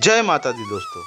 जय माता दी दोस्तों।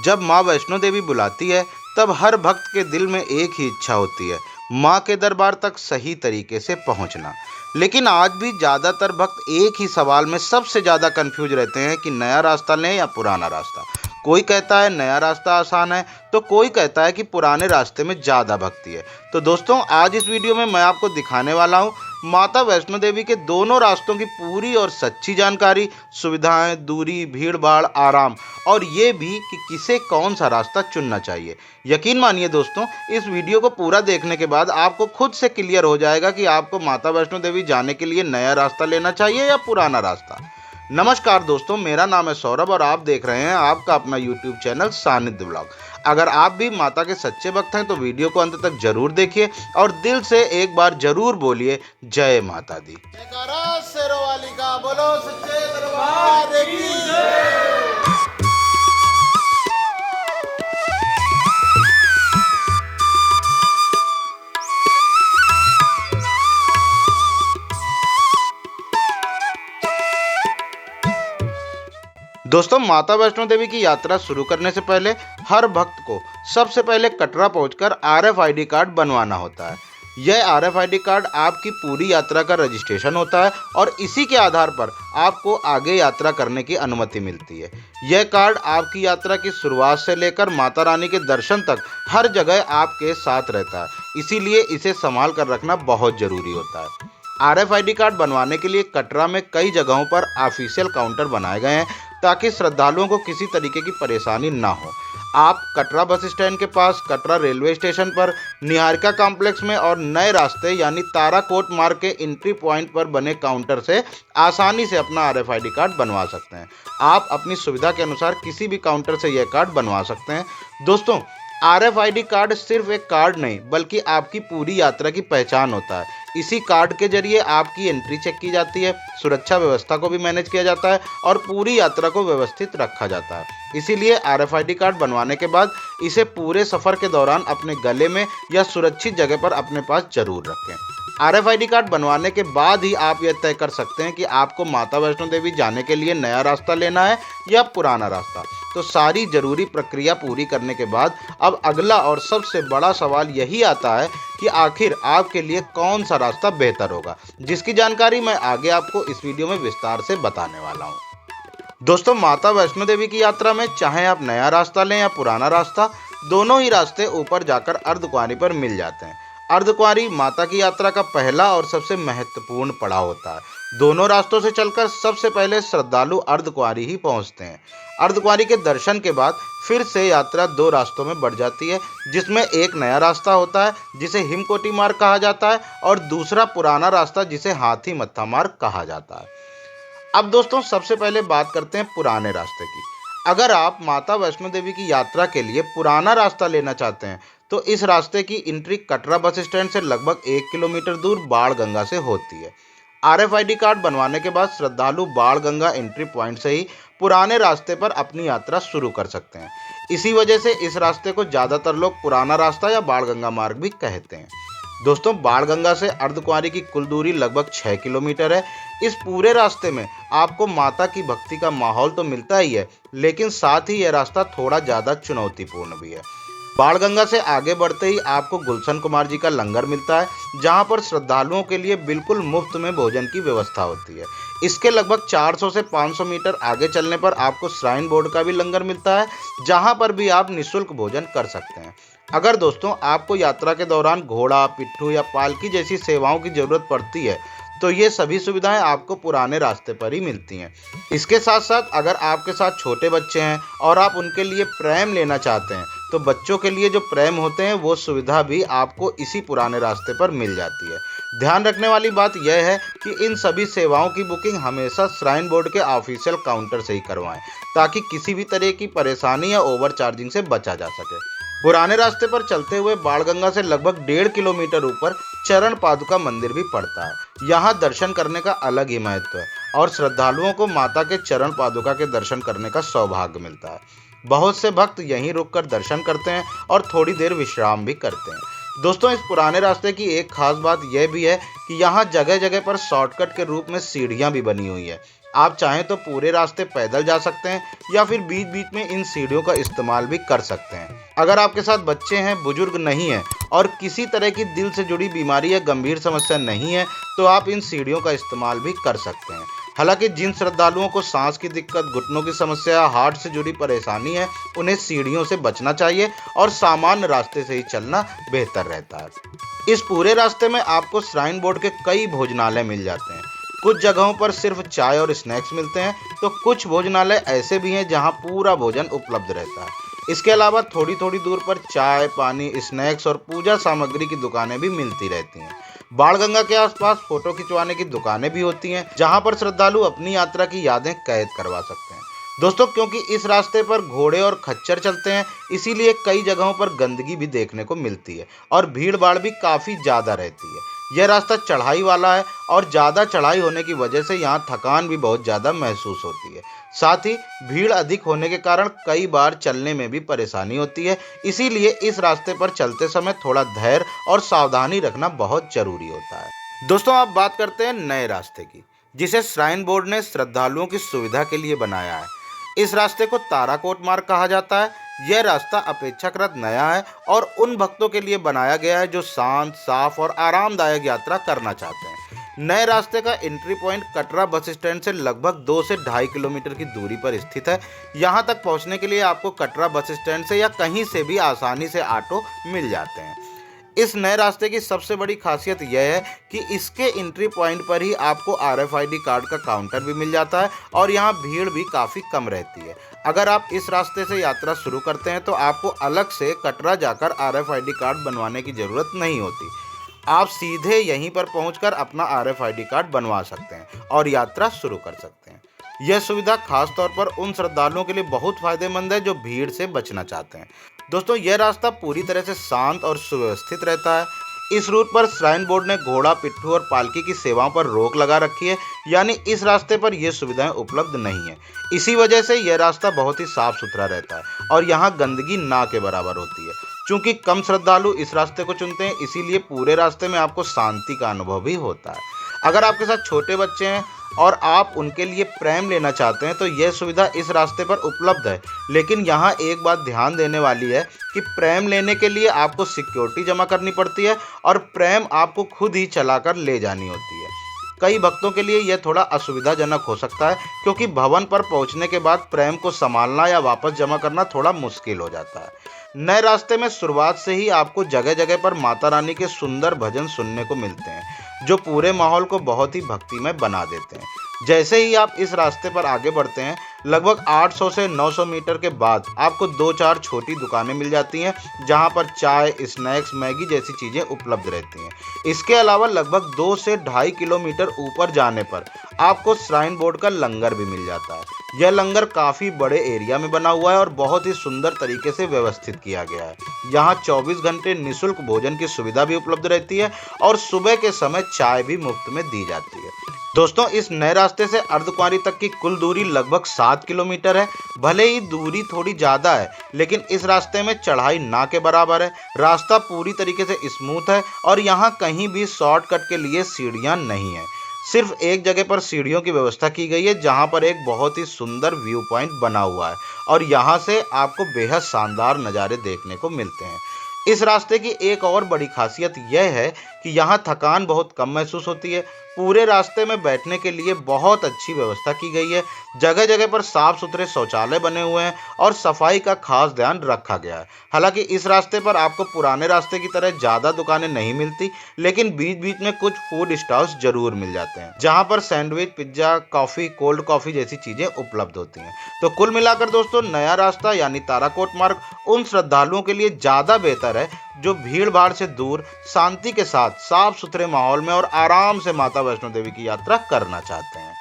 जब माँ वैष्णो देवी बुलाती है तब हर भक्त के दिल में एक ही इच्छा होती है, माँ के दरबार तक सही तरीके से पहुँचना। लेकिन आज भी ज़्यादातर भक्त एक ही सवाल में सबसे ज़्यादा कंफ्यूज रहते हैं कि नया रास्ता लें या पुराना रास्ता। कोई कहता है नया रास्ता आसान है, तो कोई कहता है कि पुराने रास्ते में ज़्यादा भक्ति है। तो दोस्तों, आज इस वीडियो में मैं आपको दिखाने वाला हूँ माता वैष्णो देवी के दोनों रास्तों की पूरी और सच्ची जानकारी, सुविधाएं, दूरी, भीड़ भाड़, आराम और ये भी कि किसे कौन सा रास्ता चुनना चाहिए। यकीन मानिए दोस्तों, इस वीडियो को पूरा देखने के बाद आपको खुद से क्लियर हो जाएगा कि आपको माता वैष्णो देवी जाने के लिए नया रास्ता लेना चाहिए या पुराना रास्ता। नमस्कार दोस्तों, मेरा नाम है सौरभ और आप देख रहे हैं आपका अपना YouTube चैनल सानिध्य ब्लॉग। अगर आप भी माता के सच्चे भक्त हैं तो वीडियो को अंत तक जरूर देखिए और दिल से एक बार जरूर बोलिए जय माता दी। जयकारा शेरों वाली का बोलो, सच्चे दरबार की जय। दोस्तों, माता वैष्णो देवी की यात्रा शुरू करने से पहले हर भक्त को सबसे पहले कटरा पहुंचकर RFID कार्ड बनवाना होता है। यह RFID कार्ड आपकी पूरी यात्रा का रजिस्ट्रेशन होता है और इसी के आधार पर आपको आगे यात्रा करने की अनुमति मिलती है। यह कार्ड आपकी यात्रा की शुरुआत से लेकर माता रानी के दर्शन तक हर जगह आपके साथ रहता है, इसीलिए इसे संभाल कर रखना बहुत जरूरी होता है। RFID कार्ड बनवाने के लिए कटरा में कई जगहों पर ऑफिशियल काउंटर बनाए गए हैं ताकि श्रद्धालुओं को किसी तरीके की परेशानी ना हो। आप कटरा बस स्टैंड के पास, कटरा रेलवे स्टेशन पर, निहारिका कॉम्प्लेक्स में और नए रास्ते यानी ताराकोट मार्ग के एंट्री पॉइंट पर बने काउंटर से आसानी से अपना RFID कार्ड बनवा सकते हैं। आप अपनी सुविधा के अनुसार किसी भी काउंटर से यह कार्ड बनवा सकते हैं। दोस्तों, RFID कार्ड सिर्फ एक कार्ड नहीं बल्कि आपकी पूरी यात्रा की पहचान होता है। इसी कार्ड के जरिए आपकी एंट्री चेक की जाती है, सुरक्षा व्यवस्था को भी मैनेज किया जाता है और पूरी यात्रा को व्यवस्थित रखा जाता है। इसीलिए RFID कार्ड बनवाने के बाद इसे पूरे सफर के दौरान अपने गले में या सुरक्षित जगह पर अपने पास जरूर रखें। RFID कार्ड बनवाने के बाद ही आप यह तय कर सकते हैं कि आपको माता वैष्णो देवी जाने के लिए नया रास्ता लेना है या पुराना रास्ता। तो सारी जरूरी प्रक्रिया पूरी करने के बाद अब अगला और सबसे बड़ा सवाल यही आता है कि आखिर आपके लिए कौन सा रास्ता बेहतर होगा, जिसकी जानकारी मैं आगे आपको इस वीडियो में विस्तार से बताने वाला हूँ। दोस्तों, माता वैष्णो देवी की यात्रा में चाहे आप नया रास्ता लें या पुराना रास्ता, दोनों ही रास्ते ऊपर जाकर अर्धकुंवारी पर मिल जाते हैं। अर्धकुंवारी माता की यात्रा का पहला और सबसे महत्वपूर्ण पड़ाव होता है। दोनों रास्तों से चलकर सबसे पहले श्रद्धालु अर्धकुंवारी ही पहुंचते हैं। अर्धकुंवारी के दर्शन के बाद फिर से यात्रा दो रास्तों में बढ़ जाती है, जिसमें एक नया रास्ता होता है जिसे हिमकोटी मार्ग कहा जाता है और दूसरा पुराना रास्ता जिसे हाथी मत्था मार्ग कहा जाता है। अब दोस्तों, सबसे पहले बात करते हैं पुराने रास्ते की। अगर आप माता वैष्णो देवी की यात्रा के लिए पुराना रास्ता लेना चाहते हैं तो इस रास्ते की एंट्री कटरा बस स्टैंड से लगभग 1 किलोमीटर दूर बाण गंगा से होती है। RFID कार्ड बनवाने के बाद श्रद्धालु बाण गंगा एंट्री पॉइंट से ही पुराने रास्ते पर अपनी यात्रा शुरू कर सकते हैं। इसी वजह से इस रास्ते को ज़्यादातर लोग पुराना रास्ता या बाण गंगा मार्ग भी कहते हैं। दोस्तों, बाण गंगा से अर्धकुंवारी की कुल दूरी लगभग 6 किलोमीटर है। इस पूरे रास्ते में आपको माता की भक्ति का माहौल तो मिलता ही है, लेकिन साथ ही यह रास्ता थोड़ा ज़्यादा चुनौतीपूर्ण भी है। बाण गंगा से आगे बढ़ते ही आपको गुलशन कुमार जी का लंगर मिलता है, जहां पर श्रद्धालुओं के लिए बिल्कुल मुफ्त में भोजन की व्यवस्था होती है। इसके लगभग 400 से 500 मीटर आगे चलने पर आपको श्राइन बोर्ड का भी लंगर मिलता है, जहां पर भी आप निःशुल्क भोजन कर सकते हैं। अगर दोस्तों आपको यात्रा के दौरान घोड़ा, पिट्ठू या पालकी जैसी सेवाओं की जरूरत पड़ती है तो ये सभी सुविधाएं आपको पुराने रास्ते पर ही मिलती हैं। इसके साथ साथ अगर आपके साथ छोटे बच्चे हैं और आप उनके लिए प्रैम लेना चाहते हैं तो बच्चों के लिए जो प्रैम होते हैं वो सुविधा भी आपको इसी पुराने रास्ते पर मिल जाती है। ध्यान रखने वाली बात यह है कि इन सभी सेवाओं की बुकिंग हमेशा श्राइन बोर्ड के ऑफिशियल काउंटर से ही करवाएं, ताकि किसी भी तरह की परेशानी या ओवर चार्जिंग से बचा जा सके। पुराने रास्ते पर चलते हुए बाण गंगा से लगभग 1.5 किलोमीटर ऊपर चरण पादुका मंदिर भी पड़ता है। यहाँ दर्शन करने का अलग ही महत्व है और श्रद्धालुओं को माता के चरण पादुका के दर्शन करने का सौभाग्य मिलता है। बहुत से भक्त यहीं रुककर दर्शन करते हैं और थोड़ी देर विश्राम भी करते हैं। दोस्तों, इस पुराने रास्ते की एक खास बात यह भी है कि यहाँ जगह जगह पर शॉर्टकट के रूप में सीढ़ियाँ भी बनी हुई है। आप चाहें तो पूरे रास्ते पैदल जा सकते हैं या फिर बीच बीच में इन सीढ़ियों का इस्तेमाल भी कर सकते हैं। अगर आपके साथ बच्चे हैं, बुजुर्ग नहीं हैं और किसी तरह की दिल से जुड़ी बीमारी या गंभीर समस्या नहीं है तो आप इन सीढ़ियों का इस्तेमाल भी कर सकते हैं। हालांकि जिन श्रद्धालुओं को सांस की दिक्कत, घुटनों की समस्या, हार्ट से जुड़ी परेशानी है, उन्हें सीढ़ियों से बचना चाहिए और सामान्य रास्ते से ही चलना बेहतर रहता है। इस पूरे रास्ते में आपको श्राइन बोर्ड के कई भोजनालय मिल जाते हैं। कुछ जगहों पर सिर्फ चाय और स्नैक्स मिलते हैं तो कुछ भोजनालय ऐसे भी हैं जहां पूरा भोजन उपलब्ध रहता है। इसके अलावा थोड़ी थोड़ी दूर पर चाय, पानी, स्नैक्स और पूजा सामग्री की दुकानें भी मिलती रहती हैं। बाणगंगा के आसपास फोटो खिंचवाने की दुकानें भी होती हैं जहां पर श्रद्धालु अपनी यात्रा की यादें कैद करवा सकते हैं। दोस्तों, क्योंकि इस रास्ते पर घोड़े और खच्चर चलते हैं, इसीलिए कई जगहों पर गंदगी भी देखने को मिलती है और भीड़ भाड़ भी काफ़ी ज़्यादा रहती है। यह रास्ता चढ़ाई वाला है और ज़्यादा चढ़ाई होने की वजह से यहाँ थकान भी बहुत ज़्यादा महसूस होती है। साथ ही भीड़ अधिक होने के कारण कई बार चलने में भी परेशानी होती है, इसीलिए इस रास्ते पर चलते समय थोड़ा धैर्य और सावधानी रखना बहुत जरूरी होता है। दोस्तों, आप बात करते हैं नए रास्ते की, जिसे श्राइन बोर्ड ने श्रद्धालुओं की सुविधा के लिए बनाया है। इस रास्ते को ताराकोट मार्ग कहा जाता है। यह रास्ता अपेक्षाकृत नया है और उन भक्तों के लिए बनाया गया है जो शांत, साफ और आरामदायक यात्रा करना चाहते हैं। नए रास्ते का entry point Katra bus stand से लगभग 2 से 2.5 किलोमीटर की दूरी पर स्थित है। यहाँ तक पहुँचने के लिए आपको कटरा बस स्टैंड से या कहीं से भी आसानी से ऑटो मिल जाते हैं। इस नए रास्ते की सबसे बड़ी खासियत यह है कि इसके एंट्री पॉइंट पर ही आपको RFID कार्ड का काउंटर भी मिल जाता है और यहाँ भीड़ भी काफ़ी कम रहती है। अगर आप इस रास्ते से यात्रा शुरू करते हैं तो आपको अलग से कटरा जाकर RFID कार्ड बनवाने की ज़रूरत नहीं होती। आप सीधे यहीं पर पहुंचकर अपना RFID कार्ड बनवा सकते हैं और यात्रा शुरू कर सकते हैं। यह सुविधा खास तौर पर उन श्रद्धालुओं के लिए बहुत फायदेमंद है जो भीड़ से बचना चाहते हैं। दोस्तों, यह रास्ता पूरी तरह से शांत और सुव्यवस्थित रहता है। इस रूट पर श्राइन बोर्ड ने घोड़ा, पिट्ठू और पालकी की सेवाओं पर रोक लगा रखी है, यानी इस रास्ते पर ये सुविधाएं उपलब्ध नहीं है। इसी वजह से यह रास्ता बहुत ही साफ सुथरा रहता है और यहाँ गंदगी ना के बराबर होती है। चूँकि कम श्रद्धालु इस रास्ते को चुनते हैं, इसीलिए पूरे रास्ते में आपको शांति का अनुभव भी होता है। अगर आपके साथ छोटे बच्चे हैं और आप उनके लिए प्रेम लेना चाहते हैं तो यह सुविधा इस रास्ते पर उपलब्ध है। लेकिन यहाँ एक बात ध्यान देने वाली है कि प्रेम लेने के लिए आपको सिक्योरिटी जमा करनी पड़ती है और प्रेम आपको खुद ही चलाकर ले जानी होती है। कई भक्तों के लिए यह थोड़ा असुविधाजनक हो सकता है क्योंकि भवन पर पहुंचने के बाद प्रेम को संभालना या वापस जमा करना थोड़ा मुश्किल हो जाता है। नए रास्ते में शुरुआत से ही आपको जगह जगह पर माता रानी के सुंदर भजन सुनने को मिलते हैं जो पूरे माहौल को बहुत ही भक्तिमय बना देते हैं। जैसे ही आप इस रास्ते पर आगे बढ़ते हैं, लगभग 800 से 900 मीटर के बाद आपको 2-4 छोटी दुकानें मिल जाती हैं जहां पर चाय, स्नैक्स, मैगी जैसी चीज़ें उपलब्ध रहती हैं। इसके अलावा लगभग 2 से 2.5 किलोमीटर ऊपर जाने पर आपको श्राइन बोर्ड का लंगर भी मिल जाता है। यह लंगर काफ़ी बड़े एरिया में बना हुआ है और बहुत ही सुंदर तरीके से व्यवस्थित किया गया है। यहाँ 24 घंटे निःशुल्क भोजन की सुविधा भी उपलब्ध रहती है और सुबह के समय चाय भी मुफ्त में दी जाती है। दोस्तों, इस नए रास्ते से अर्धकुंवारी तक की कुल दूरी लगभग 7 किलोमीटर है। भले ही दूरी थोड़ी ज़्यादा है, लेकिन इस रास्ते में चढ़ाई ना के बराबर है। रास्ता पूरी तरीके से स्मूथ है और यहाँ कहीं भी शॉर्टकट के लिए सीढ़ियाँ नहीं हैं। सिर्फ एक जगह पर सीढ़ियों की व्यवस्था की गई है जहाँ पर एक बहुत ही सुंदर व्यू पॉइंट बना हुआ है और यहाँ से आपको बेहद शानदार नज़ारे देखने को मिलते हैं। इस रास्ते की एक और बड़ी खासियत यह है कि यहाँ थकान बहुत कम महसूस होती है। पूरे रास्ते में बैठने के लिए बहुत अच्छी व्यवस्था की गई है। जगह जगह पर साफ सुथरे शौचालय बने हुए हैं और सफाई का खास ध्यान रखा गया है। हालांकि इस रास्ते पर आपको पुराने रास्ते की तरह ज़्यादा दुकानें नहीं मिलती, लेकिन बीच बीच में कुछ फूड स्टॉल्स जरूर मिल जाते हैं जहाँ पर sandwich, pizza, coffee, cold coffee जैसी चीज़ें उपलब्ध होती हैं। तो कुल मिलाकर दोस्तों, नया रास्ता यानी ताराकोट मार्ग उन श्रद्धालुओं के लिए ज़्यादा बेहतर है जो भीड़ भाड़ से दूर, शांति के साथ, साफ सुथरे माहौल में और आराम से माता वैष्णो देवी की यात्रा करना चाहते हैं।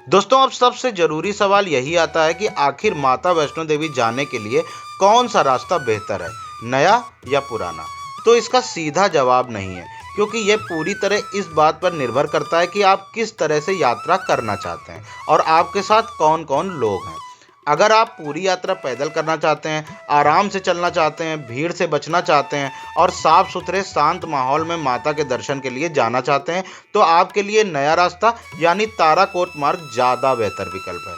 दोस्तों, अब सबसे जरूरी सवाल यही आता है कि आखिर माता वैष्णो देवी जाने के लिए कौन सा रास्ता बेहतर है, नया या पुराना? तो इसका सीधा जवाब नहीं है, क्योंकि यह पूरी तरह इस बात पर निर्भर करता है कि आप किस तरह से यात्रा करना चाहते हैं और आपके साथ कौन कौन लोग हैं। अगर आप पूरी यात्रा पैदल करना चाहते हैं, आराम से चलना चाहते हैं, भीड़ से बचना चाहते हैं और साफ सुथरे शांत माहौल में माता के दर्शन के लिए जाना चाहते हैं, तो आपके लिए नया रास्ता यानी ताराकोट मार्ग ज़्यादा बेहतर विकल्प है।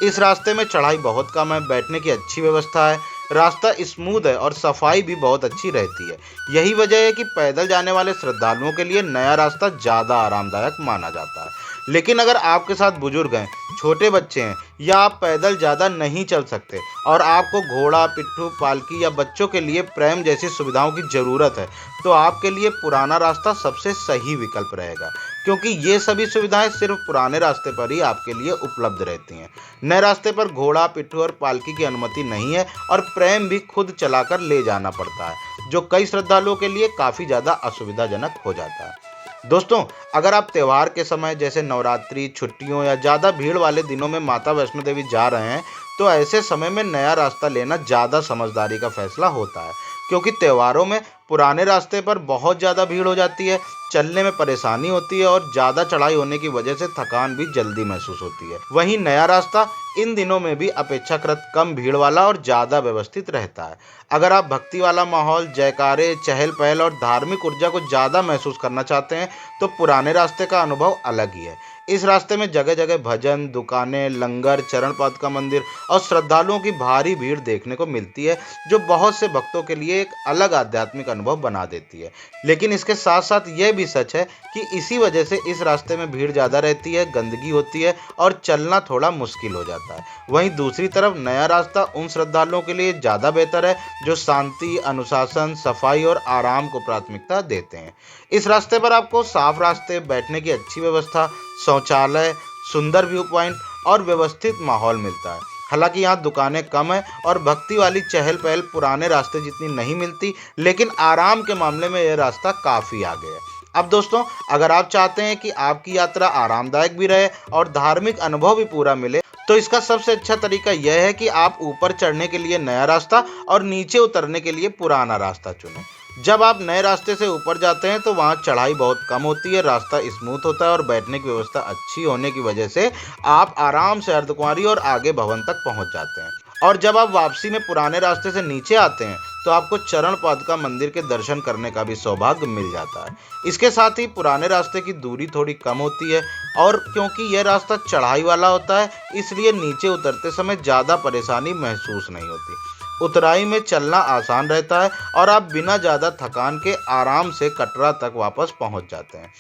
इस रास्ते में चढ़ाई बहुत कम है, बैठने की अच्छी व्यवस्था है, रास्ता स्मूथ है और सफाई भी बहुत अच्छी रहती है। यही वजह है कि पैदल जाने वाले श्रद्धालुओं के लिए नया रास्ता ज़्यादा आरामदायक माना जाता है। लेकिन अगर आपके साथ बुजुर्ग हैं, छोटे बच्चे हैं या आप पैदल ज़्यादा नहीं चल सकते और आपको घोड़ा, पिट्ठू, पालकी या बच्चों के लिए प्रैम जैसी सुविधाओं की ज़रूरत है, तो आपके लिए पुराना रास्ता सबसे सही विकल्प रहेगा, क्योंकि ये सभी सुविधाएं सिर्फ पुराने रास्ते पर ही आपके लिए उपलब्ध रहती हैं। नए रास्ते पर घोड़ा, पिट्ठू और पालकी की अनुमति नहीं है और प्रैम भी खुद चलाकर ले जाना पड़ता है, जो कई श्रद्धालुओं के लिए काफ़ी ज़्यादा असुविधाजनक हो जाता है। दोस्तों, अगर आप त्यौहार के समय जैसे नवरात्रि, छुट्टियों या ज़्यादा भीड़ वाले दिनों में माता वैष्णो देवी जा रहे हैं, तो ऐसे समय में नया रास्ता लेना ज़्यादा समझदारी का फैसला होता है, क्योंकि त्योहारों में पुराने रास्ते पर बहुत ज़्यादा भीड़ हो जाती है, चलने में परेशानी होती है और ज़्यादा चढ़ाई होने की वजह से थकान भी जल्दी महसूस होती है। वहीं नया रास्ता इन दिनों में भी अपेक्षाकृत कम भीड़ वाला और ज़्यादा व्यवस्थित रहता है। अगर आप भक्ति वाला माहौल, जयकारे, चहल पहल और धार्मिक ऊर्जा को ज़्यादा महसूस करना चाहते हैं, तो पुराने रास्ते का अनुभव अलग ही है। इस रास्ते में जगह जगह भजन, दुकानें, लंगर, चरण पादुका मंदिर और श्रद्धालुओं की भारी भीड़ देखने को मिलती है, जो बहुत से भक्तों के लिए एक अलग आध्यात्मिक अनुभव बना देती है। लेकिन इसके साथ साथ यह भी सच है कि इसी वजह से इस रास्ते में भीड़ ज़्यादा रहती है, गंदगी होती है और चलना थोड़ा मुश्किल हो जाता है। वहीं दूसरी तरफ नया रास्ता उन श्रद्धालुओं के लिए ज़्यादा बेहतर है जो शांति, अनुशासन, सफाई और आराम को प्राथमिकता देते हैं। इस रास्ते पर आपको साफ रास्ते, बैठने की अच्छी व्यवस्था, शौचालय, सुंदर व्यू पॉइंट और व्यवस्थित माहौल मिलता है। हालांकि यहाँ दुकानें कम हैं और भक्ति वाली चहल पहल पुराने रास्ते जितनी नहीं मिलती, लेकिन आराम के मामले में यह रास्ता काफ़ी आगे है। अब दोस्तों, अगर आप चाहते हैं कि आपकी यात्रा आरामदायक भी रहे और धार्मिक अनुभव भी पूरा मिले, तो इसका सबसे अच्छा तरीका यह है कि आप ऊपर चढ़ने के लिए नया रास्ता और नीचे उतरने के लिए पुराना रास्ता चुनें। जब आप नए रास्ते से ऊपर जाते हैं तो वहाँ चढ़ाई बहुत कम होती है, रास्ता स्मूथ होता है और बैठने की व्यवस्था अच्छी होने की वजह से आप आराम से अर्धकुंवारी और आगे भवन तक पहुँच जाते हैं। और जब आप वापसी में पुराने रास्ते से नीचे आते हैं तो आपको चरण पादुका मंदिर के दर्शन करने का भी सौभाग्य मिल जाता है। इसके साथ ही पुराने रास्ते की दूरी थोड़ी कम होती है और क्योंकि यह रास्ता चढ़ाई वाला होता है, इसलिए नीचे उतरते समय ज़्यादा परेशानी महसूस नहीं होती। उतराई में चलना आसान रहता है और आप बिना ज़्यादा थकान के आराम से कटरा तक वापस पहुंच जाते हैं।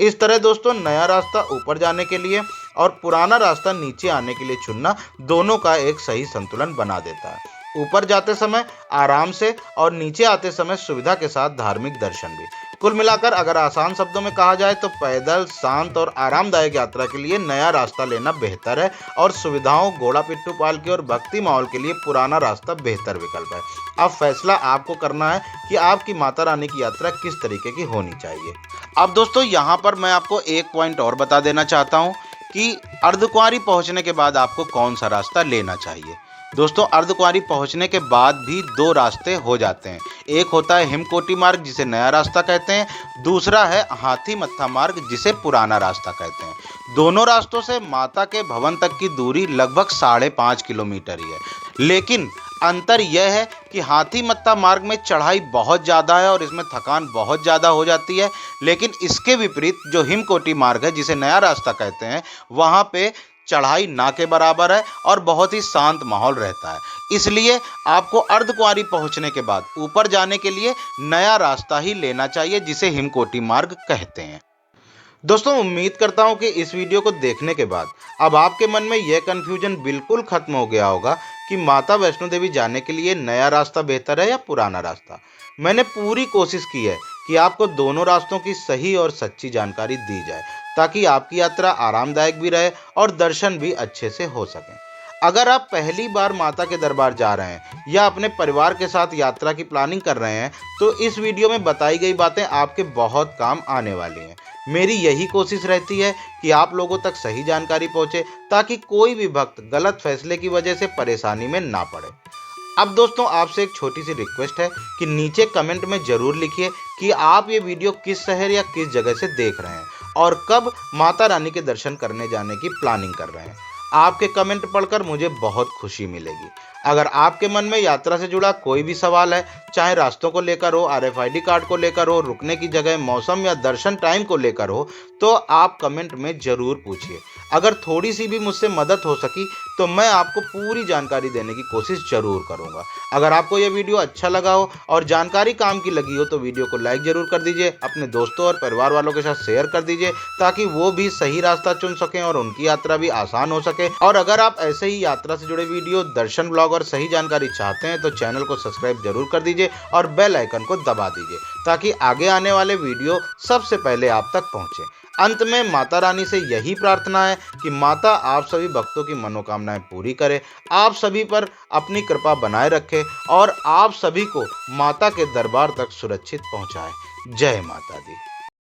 इस तरह दोस्तों, नया रास्ता ऊपर जाने के लिए और पुराना रास्ता नीचे आने के लिए चुनना दोनों का एक सही संतुलन बना देता है। ऊपर जाते समय आराम से और नीचे आते समय सुविधा के साथ धार्मिक दर्शन भी। कुल मिलाकर अगर आसान शब्दों में कहा जाए तो पैदल, शांत और आरामदायक यात्रा के लिए नया रास्ता लेना बेहतर है और सुविधाओं, घोड़ा, पिट्ठू, पालकी और भक्ति माहौल के लिए पुराना रास्ता बेहतर विकल्प है। अब फैसला आपको करना है कि आपकी माता रानी की यात्रा किस तरीके की होनी चाहिए। अब दोस्तों, यहाँ पर मैं आपको एक पॉइंट और बता देना चाहता हूँ कि अर्धकुंवारी पहुँचने के बाद आपको कौन सा रास्ता लेना चाहिए। दोस्तों, अर्धकुंवारी पहुंचने के बाद भी दो रास्ते हो जाते हैं। एक होता है हिमकोटी मार्ग, जिसे नया रास्ता कहते हैं, दूसरा है हाथी मत्था मार्ग, जिसे पुराना रास्ता कहते हैं। दोनों रास्तों से माता के भवन तक की दूरी लगभग 5.5 किलोमीटर ही है, लेकिन अंतर यह है कि हाथी मत्था मार्ग में चढ़ाई बहुत ज़्यादा है और इसमें थकान बहुत ज़्यादा हो जाती है। लेकिन इसके विपरीत जो हिमकोटी मार्ग है, जिसे नया रास्ता कहते हैं, वहाँ पे चढ़ाई ना के बराबर है और बहुत ही शांत माहौल रहता है। इसलिए आपको अर्धकुंवारी पहुंचने के बाद ऊपर जाने के लिए नया रास्ता ही लेना चाहिए, जिसे हिमकोटी मार्ग कहते हैं। दोस्तों, उम्मीद करता हूं कि इस वीडियो को देखने के बाद अब आपके मन में यह कन्फ्यूजन बिल्कुल खत्म हो गया होगा कि माता वैष्णो देवी जाने के लिए नया रास्ता बेहतर है या पुराना रास्ता। मैंने पूरी कोशिश की है कि आपको दोनों रास्तों की सही और सच्ची जानकारी दी जाए, ताकि आपकी यात्रा आरामदायक भी रहे और दर्शन भी अच्छे से हो सकें। अगर आप पहली बार माता के दरबार जा रहे हैं या अपने परिवार के साथ यात्रा की प्लानिंग कर रहे हैं, तो इस वीडियो में बताई गई बातें आपके बहुत काम आने वाली हैं। मेरी यही कोशिश रहती है कि आप लोगों तक सही जानकारी पहुंचे, ताकि कोई भी भक्त गलत फैसले की वजह से परेशानी में ना पड़े। अब दोस्तों, आपसे एक छोटी सी रिक्वेस्ट है कि नीचे कमेंट में ज़रूर लिखिए कि आप ये वीडियो किस शहर या किस जगह से देख रहे हैं और कब माता रानी के दर्शन करने जाने की प्लानिंग कर रहे हैं। आपके कमेंट पढ़कर मुझे बहुत खुशी मिलेगी। अगर आपके मन में यात्रा से जुड़ा कोई भी सवाल है, चाहे रास्तों को लेकर हो, आरएफआईडी कार्ड को लेकर हो, रुकने की जगह, मौसम या दर्शन टाइम को लेकर हो, तो आप कमेंट में ज़रूर पूछिए। अगर थोड़ी सी भी मुझसे मदद हो सकी तो मैं आपको पूरी जानकारी देने की कोशिश ज़रूर करूँगा। अगर आपको यह वीडियो अच्छा लगा हो और जानकारी काम की लगी हो तो वीडियो को लाइक ज़रूर कर दीजिए, अपने दोस्तों और परिवार वालों के साथ शेयर कर दीजिए ताकि वो भी सही रास्ता चुन सकें और उनकी यात्रा भी आसान हो सके। और अगर आप ऐसे ही यात्रा से जुड़े वीडियो, दर्शन ब्लॉग और सही जानकारी चाहते हैं तो चैनल को सब्सक्राइब जरूर कर दीजिए और बेल आइकन को दबा दीजिए ताकि आगे आने वाले वीडियो सबसे पहले आप तक पहुंचे। अंत में माता रानी से यही प्रार्थना है कि माता आप सभी भक्तों की मनोकामनाएं पूरी करे, आप सभी पर अपनी कृपा बनाए रखे और आप सभी को माता के दरबार तक सुरक्षित पहुंचाए। जय माता दी।